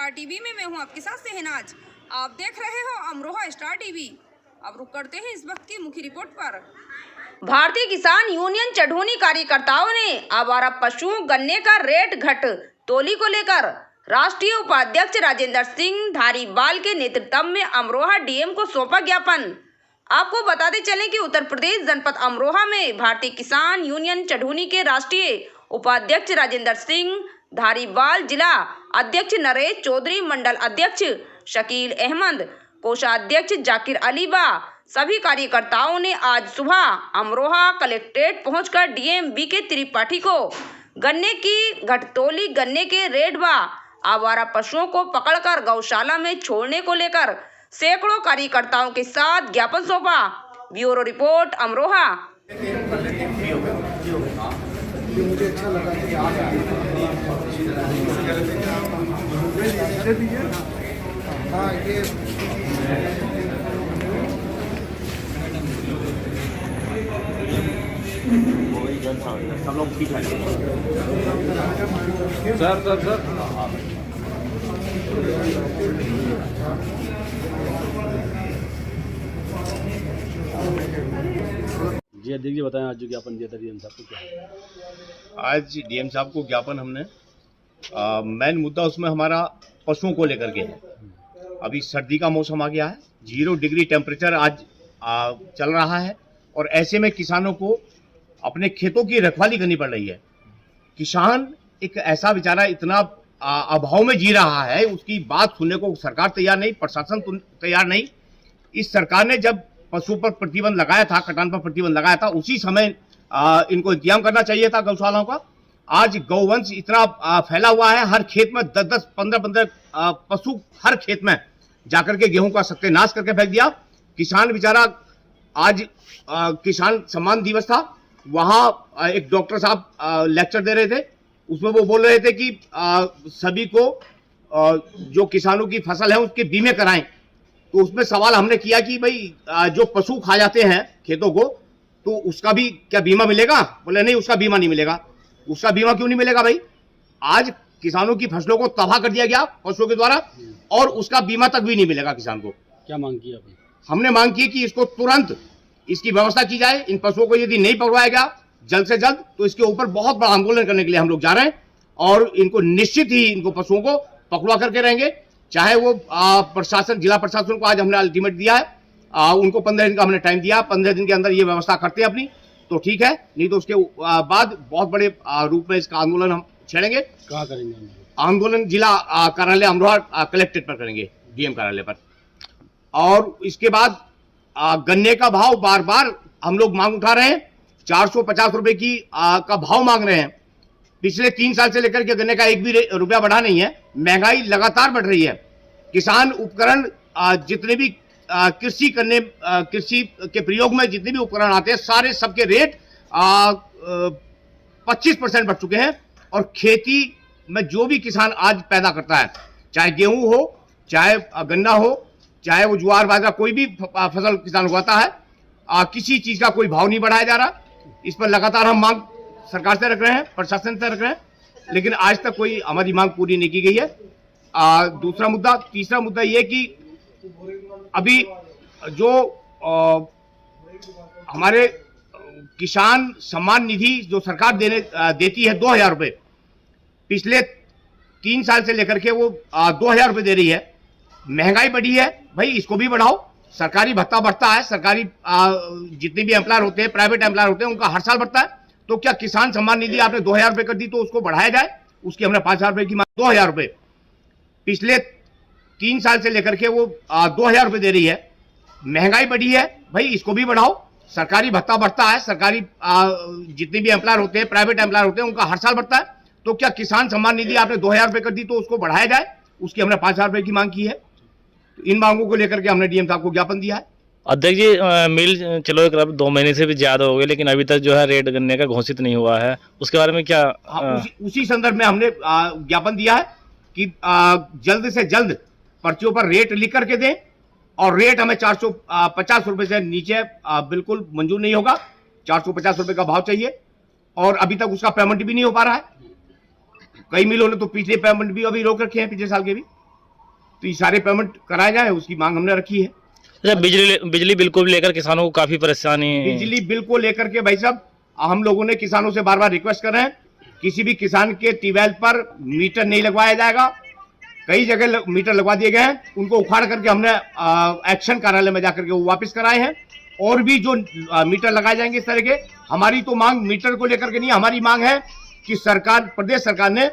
Star TV में मैं हूं आपके साथ शहनाज। आप देख रहे हो अमरोहा स्टार टीवी। अब रुक करते हैं इस वक्त की मुख्य रिपोर्ट पर। भारतीय किसान यूनियन चढ़ोनी कार्यकर्ताओं ने आवारा पशुओं गन्ने का रेट घट तोली को लेकर राष्ट्रीय उपाध्यक्ष राजेंद्र सिंह धारीवाल के नेतृत्व में अमरोहा डीएम को सौंपा ज्ञापन। आपको बताते चलें कि उत्तर प्रदेश जनपद अमरोहा में भारतीय किसान यूनियन चढ़ोनी के राष्ट्रीय उपाध्यक्ष राजेंद्र सिंह धारीवाल, जिला अध्यक्ष नरेश चौधरी, मंडल अध्यक्ष शकील अहमद, कोषाध्यक्ष जाकिर अली व सभी कार्यकर्ताओं ने आज सुबह अमरोहा कलेक्ट्रेट पहुंचकर डीएम बीके त्रिपाठी को गन्ने की घटतोली, गन्ने के रेट व आवारा पशुओं को पकड़कर गौशाला में छोड़ने को लेकर सैकड़ों कार्यकर्ताओं के साथ ज्ञापन सौंपा। Bureau report Amroha. मुझे अच्छा लगा कि आज हाँ ये सब लोग ठीक है सर जी अध्यक्ष जी बताएं, आज जो ज्ञापन दिया था डीएम साहब को क्या है? आज डीएम साहब को ज्ञापन हमने मेन मुद्दा उसमें हमारा पशुओं को लेकर के है। अभी सर्दी का मौसम आ गया है, 0 डिग्री टेम्परेचर आज चल रहा है और ऐसे में किसानों को अपने खेतों की रखवाली करनी पड़ रही है। किसान एक ऐसा बेचारा इतना अभाव में जी रहा है, उसकी बात सुनने को सरकार तैयार नहीं, प्रशासन तैयार नहीं। इस सरकार ने जब पशु पर प्रतिबंध लगाया था, कटान पर प्रतिबंध लगाया था, उसी समय इनको इंतजाम करना चाहिए था गौशालाओं का। आज गौवंश इतना फैला हुआ है, हर खेत में 10-10, 15-15 पशु हर खेत में जाकर के गेहूं का सत्यानाश करके फेंक दिया। किसान बेचारा आज किसान सम्मान दिवस था, वहां एक डॉक्टर साहब लेक्चर दे रहे थे, उसमें वो बोल रहे थे कि सभी को जो किसानों की फसल है उसके बीमे कराएं। तो उसमें सवाल हमने किया कि भाई जो पशु खा जाते हैं खेतों को, तो उसका भी क्या बीमा मिलेगा? बोले नहीं, उसका बीमा नहीं मिलेगा। उसका बीमा क्यों नहीं मिलेगा भाई? आज किसानों की फसलों को तबाह कर दिया गया पशुओं के द्वारा और उसका बीमा तक भी नहीं मिलेगा किसान को। क्या मांग की आपने? हमने मांग की कि इसको तुरंत इसकी व्यवस्था की जाए। इन पशुओं को यदि नहीं पकड़वाया गया जल्द से जल्द, तो इसके ऊपर बहुत बड़ा आंदोलन करने के लिए हम लोग जा रहे हैं और इनको निश्चित ही इनको पशुओं को पकड़वा करके रहेंगे। चाहे वो प्रशासन, जिला प्रशासन को आज हमने अल्टीमेट दिया है, उनको 15 दिन का हमने टाइम दिया, 15 दिन के अंदर ये व्यवस्था करते हैं अपनी तो ठीक है, नहीं तो उसके बाद बहुत बड़े रूप में इसका आंदोलन हम छेड़ेंगे। कहाँ करेंगे आंदोलन? जिला कार्यालय अमरोहा कलेक्ट्रेट पर करेंगे, डीएम कार्यालय पर। और इसके बाद गन्ने का भाव बार बार हम लोग मांग उठा रहे हैं, 450 रुपए की का भाव मांग रहे हैं। पिछले 3 साल से लेकर के गन्ने का एक भी रुपया बढ़ा नहीं है। महंगाई लगातार बढ़ रही है। किसान उपकरण जितने भी कृषि के प्रयोग में जितने भी उपकरण आते हैं, सारे सबके रेट 25% बढ़ चुके हैं। और खेती में जो भी किसान आज पैदा करता है, चाहे गेहूं हो, चाहे गन्ना हो, चाहे वो ज्वार बाजरा, कोई भी फसल किसान उगाता है, किसी चीज का कोई भाव नहीं बढ़ाया जा रहा। इस पर लगातार हम मांग सरकार से रख रहे हैं, प्रशासन से रख रहे हैं, लेकिन आज तक कोई हमारी मांग पूरी नहीं की गई है। तीसरा मुद्दा ये कि अभी जो हमारे किसान सम्मान निधि जो सरकार देती है 2000 रुपए, पिछले 3 साल से लेकर के वो 2000 रुपए दे रही है। महंगाई बढ़ी है भाई, इसको भी बढ़ाओ। सरकारी भत्ता बढ़ता है, सरकारी जितने भी एम्प्लॉयर होते हैं, प्राइवेट एम्प्लॉयर होते हैं, उनका हर साल बढ़ता है। तो क्या किसान सम्मान निधि आपने 2000 रुपए कर दी तो उसको बढ़ाया जाए? उसकी हमने 5000 रुपए की मांग। 2000 रुपए पिछले 3 साल से लेकर के वो 2000 रुपए दे रही है। महंगाई बढ़ी है भाई, इसको भी बढ़ाओ। सरकारी भत्ता बढ़ता है, सरकारी जितने भी एम्प्लॉयर होते हैं, प्राइवेट एम्प्लॉयर होते हैं, उनका हर साल बढ़ता है। तो क्या किसान सम्मान निधि आपने 2000 रुपए कर दी तो उसको बढ़ाया जाए? उसकी हमने 5000 रुपए की मांग की है। तो इन मांगों को लेकर के हमने डीएम साहब को ज्ञापन दिया है। अध्यक्ष जी, मिल चलो एक 2 महीने से भी ज्यादा हो गए, लेकिन अभी तक जो है रेट गन्ने का घोषित नहीं हुआ है, उसके बारे में क्या? उसी संदर्भ में हमने ज्ञापन दिया है कि जल्द से जल्द पर्चियों पर रेट लिख करके दें और रेट हमें 450 रुपए से नीचे बिल्कुल मंजूर नहीं होगा। 450 रुपए का भाव चाहिए और अभी तक उसका पेमेंट भी नहीं हो पा रहा है। कई मिलों ने तो पिछले पेमेंट भी अभी रोक रखे हैं, पिछले साल के भी। तो ये सारे पेमेंट कराए जाए, उसकी मांग हमने रखी है। अच्छा, बिजली बिल को भी लेकर किसानों को काफी परेशानी। बिजली बिल को लेकर के भाई साहब हम लोगों ने किसानों से बार बार रिक्वेस्ट कर रहे हैं, किसी भी किसान के ट्यूबवेल पर मीटर नहीं लगवाया जाएगा। कई जगह मीटर लगवा दिए गए हैं, उनको उखाड़ करके हमने एक्शन कार्यालय में जाकर के वो वापस कराए हैं। और भी जो मीटर लगाए जाएंगे इस तरह के, हमारी तो मांग मीटर को लेकर के नहीं, हमारी मांग है कि सरकार, प्रदेश सरकार ने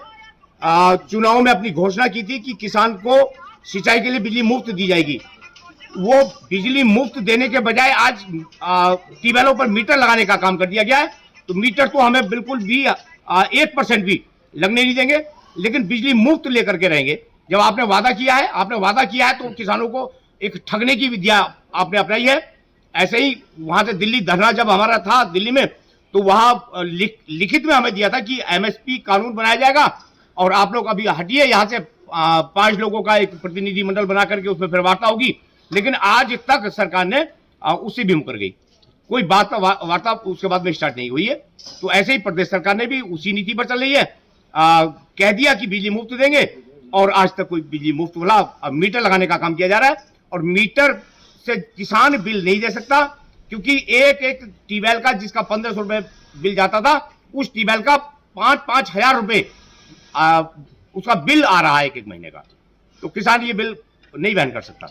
चुनाव में अपनी घोषणा की थी कि किसान को सिंचाई के लिए बिजली मुफ्त दी जाएगी। वो बिजली मुफ्त देने के बजाय आज ट्यूबवेलों पर मीटर लगाने का काम कर दिया गया है। तो मीटर तो हमें बिल्कुल भी 1% भी लगने नहीं देंगे, लेकिन बिजली मुफ्त लेकर के रहेंगे। जब आपने वादा किया है तो किसानों को एक ठगने की विद्या आपने अपनाई है। ऐसे ही वहां से दिल्ली धरना जब हमारा था दिल्ली में, तो वहां लिखित में हमें दिया था कि एमएसपी कानून बनाया जाएगा और आप लोग अभी हटिए यहाँ से, 5 लोगों का एक प्रतिनिधि मंडल बना करके उसमें फिर वार्ता होगी। लेकिन आज तक सरकार ने उससे भी मुकर गई, कोई वार्ता उसके बाद में स्टार्ट नहीं हुई है। तो ऐसे ही प्रदेश सरकार ने भी उसी नीति पर चल रही है, कह दिया कि बिजली मुफ्त देंगे और आज तक कोई बिजली मुफ्त वाला मीटर लगाने का काम किया जा रहा है। और मीटर से किसान बिल नहीं दे सकता, क्योंकि एक ट्यूबवेल का जिसका 1500 रुपए बिल जाता था, उस ट्यूबवेल का 5-5 हजार रुपए उसका बिल आ रहा है एक महीने का। तो किसान ये बिल नहीं वहन कर सकता।